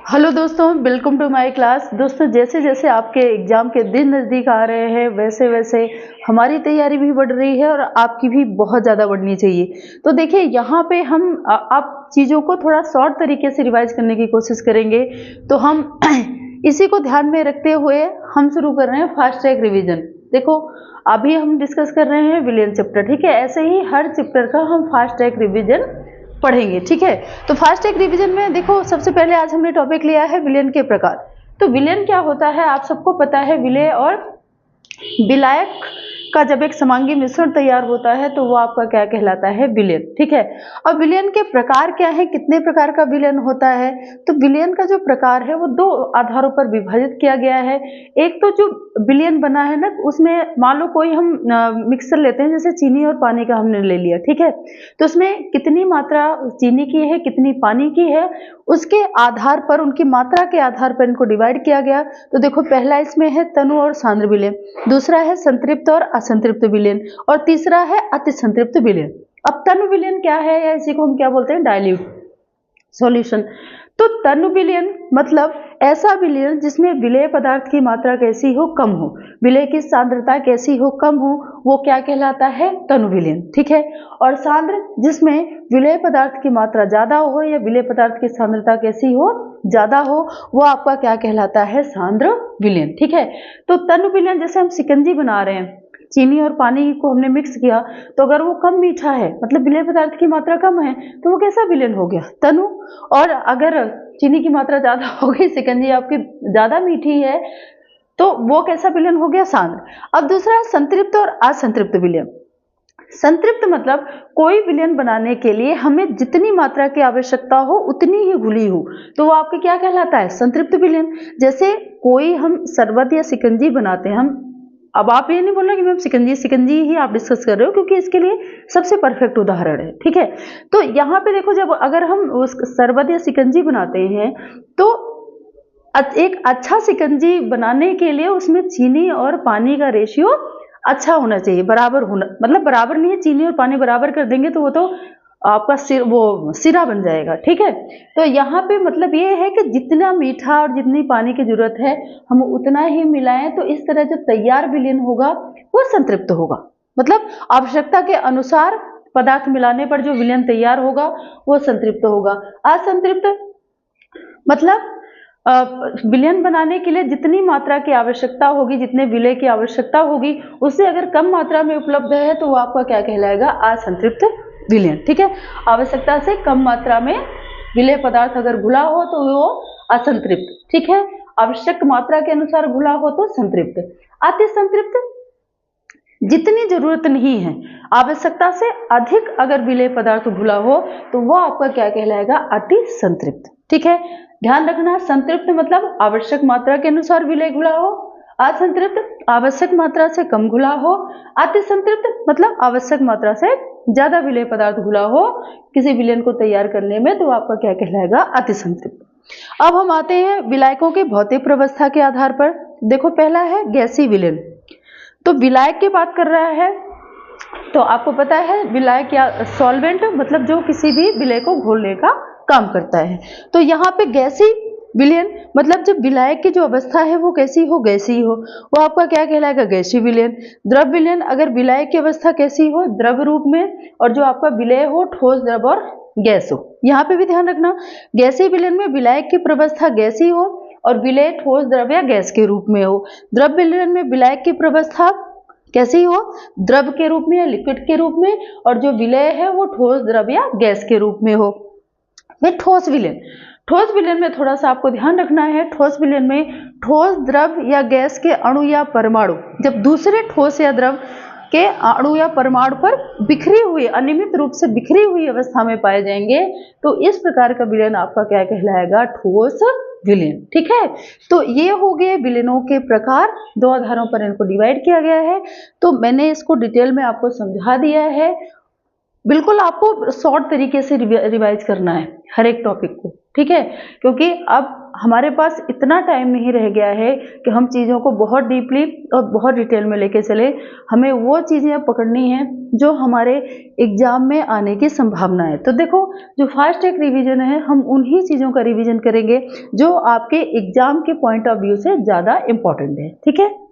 Hello दोस्तों, welcome to my class. दोस्तों, जैसे जैसे आपके एग्जाम के दिन नज़दीक आ रहे हैं वैसे वैसे हमारी तैयारी भी बढ़ रही है और आपकी भी बहुत ज़्यादा बढ़नी चाहिए। तो देखिए, यहाँ पे हम आप चीज़ों को थोड़ा शॉर्ट तरीके से रिवाइज करने की कोशिश करेंगे। तो हम इसी को ध्यान में रखते हुए हम शुरू कर रहे हैं फास्ट ट्रैक रिविजन। देखो, अभी हम डिस्कस कर रहे हैं विलियन चैप्टर, ठीक है। ऐसे ही हर चैप्टर का हम फास्ट ट्रैक रिविजन पढ़ेंगे, ठीक है। तो फास्ट ट्रैक रिवीजन में देखो, सबसे पहले आज हमने टॉपिक लिया है विलयन के प्रकार। तो विलयन क्या होता है आप सबको पता है। विलय और विलायक का जब एक समांगी मिश्रण तैयार होता है तो वो आपका क्या कहलाता है, विलयन, ठीक है। अब विलयन के प्रकार क्या है, कितने प्रकार का विलयन होता है। तो विलयन का जो प्रकार है वो दो आधारों पर विभाजित किया गया है। एक तो जो विलयन बना है ना, उसमें मान लो कोई हम मिक्सर लेते हैं, जैसे चीनी और पानी का हमने ले लिया, ठीक है। तो उसमें कितनी मात्रा चीनी की है, कितनी पानी की है, उसके आधार पर, उनकी मात्रा के आधार पर इनको डिवाइड किया गया। तो देखो, पहला इसमें है तनु और सांद्र विलयन, दूसरा है संतृप्त और असंतृप्त विलयन, और तीसरा है अति संतृप्त विलयन। अब तनु विलयन क्या है, या इसी को हम क्या बोलते हैं, डाइल्यूट सॉल्यूशन। तो तनु विलयन मतलब ऐसा विलयन जिसमें विलेय पदार्थ की मात्रा कैसी हो, कम हो, विलेय की सांद्रता कैसी हो, कम हो, वो क्या कहलाता है, तनु विलयन, ठीक है। और सांद्र जिसमें विलेय पदार्थ की मात्रा ज्यादा हो या विलेय पदार्थ की सांद्रता कैसी हो, ज्यादा हो, वो आपका क्या कहलाता है, सांद्र विलयन, ठीक है। तो तनु विलयन, जैसे हम शिकंजी बना रहे हैं, चीनी और पानी को हमने मिक्स किया, तो अगर वो कम मीठा है, मतलब विलेय पदार्थ की मात्रा कम है, तो वो कैसा विलयन हो गया, तनु। और अगर चीनी की मात्रा ज्यादा हो गई, शिकंजी आपकी ज्यादा मीठी है, तो वो कैसा विलयन हो गया, सांद्र। अब दूसरा है संतृप्त और असंतृप्त विलयन। संतृप्त मतलब कोई विलयन बनाने के लिए हमें जितनी मात्रा की आवश्यकता हो उतनी ही घुली हो, तो वो आपके क्या कहलाता है, संतृप्त विलयन। जैसे कोई हम शरबत या शिकंजी बनाते हैं, हम, अब आप ये नहीं बोलना कि मैम शिकंजी ही आप डिस्कस कर रहे हो, क्योंकि इसके लिए सबसे परफेक्ट उदाहरण है, ठीक है। तो यहाँ पे देखो, जब अगर हम उस शरबत या शिकंजी बनाते हैं, तो एक अच्छा शिकंजी बनाने के लिए उसमें चीनी और पानी का रेशियो अच्छा होना चाहिए, बराबर होना, मतलब बराबर नहीं है, चीनी और पानी बराबर कर देंगे तो वो तो आपका सिरा बन जाएगा, ठीक है। तो यहाँ पे मतलब ये है कि जितना मीठा और जितनी पानी की जरूरत है हम उतना ही मिलाएं, तो इस तरह जो तैयार विलयन होगा वो संतृप्त होगा। मतलब आवश्यकता के अनुसार पदार्थ मिलाने पर जो विलयन तैयार होगा वो संतृप्त होगा। असंतृप्त मतलब विलयन बनाने के लिए जितनी मात्रा की आवश्यकता होगी, जितने विलय की आवश्यकता होगी, उससे अगर कम मात्रा में उपलब्ध है तो वो आपका क्या कहलाएगा, असंतृप्त विलयन, ठीक है। आवश्यकता से कम मात्रा में विलय पदार्थ अगर घुला हो तो वो असंतृप्त, ठीक है। आवश्यक मात्रा के अनुसार घुला हो तो संतृप्त। अति संतृप्त, जितनी जरूरत नहीं है, आवश्यकता से अधिक अगर विलय पदार्थ घुला हो तो वो आपका क्या कहलाएगा, अति संतृप्त, ठीक है। ध्यान रखना, संतृप्त मतलब आवश्यक मात्रा के अनुसार विलय घुला हो, असंतृप्त आवश्यक मात्रा से कम घुला हो, अति संतृप्त मतलब आवश्यक मात्रा से ज्यादा विलय पदार्थ घुला हो किसी विलयन को तैयार करने में, तो आपका क्या कहलाएगा, अति संतृप्त। अब हम आते हैं विलायकों के भौतिक प्रवस्था के आधार पर। देखो, पहला है गैसीय विलयन। तो विलायक की बात कर रहा है, तो आपको पता है विलायक या सॉल्वेंट मतलब जो किसी भी विलय को घोलने का काम करता है। तो यहाँ पे गैसीय विलयन मतलब जब विलायक की जो अवस्था है वो कैसी हो, गैसीय हो, वो आपका क्या कहलाएगा, गैसीय विलयन। द्रव विलयन, अगर विलायक की अवस्था कैसी हो, द्रव रूप में, और जो आपका विलय हो ठोस, द्रव और गैस हो। यहाँ पे भी ध्यान रखना, गैसीय विलयन में विलायक की प्रवस्था गैसीय हो और विलय ठोस, द्रव या गैस के रूप में हो। द्रव विलयन में विलायक की प्रवस्था कैसी हो, द्रव के रूप में या लिक्विड के रूप में, और जो विलय है वो ठोस, द्रव या गैस के रूप में हो। फिर ठोस विलयन, ठोस विलयन में थोड़ा सा आपको ध्यान रखना है, ठोस विलयन में ठोस, द्रव या गैस के अणु या परमाणु जब दूसरे ठोस या द्रव के अणु या परमाणु पर बिखरी हुई, अनियमित रूप से बिखरी हुई अवस्था में पाए जाएंगे, तो इस प्रकार का विलयन आपका क्या कहलाएगा, ठोस विलयन, ठीक है। तो ये हो गए विलयनों के प्रकार, दो आधारों पर इनको डिवाइड किया गया है। तो मैंने इसको डिटेल में आपको समझा दिया है। बिल्कुल आपको शॉर्ट तरीके से रिवाइज करना है हर एक टॉपिक को, ठीक है, क्योंकि अब हमारे पास इतना टाइम नहीं रह गया है कि हम चीज़ों को बहुत डीपली और बहुत डिटेल में लेके चले। हमें वो चीज़ें अब पकड़नी हैं जो हमारे एग्जाम में आने की संभावना है। तो देखो, जो फास्ट ट्रैक रिवीजन है, हम उन्हीं चीज़ों का रिवीजन करेंगे जो आपके एग्जाम के पॉइंट ऑफ व्यू से ज़्यादा इम्पोर्टेंट है। ठीक है।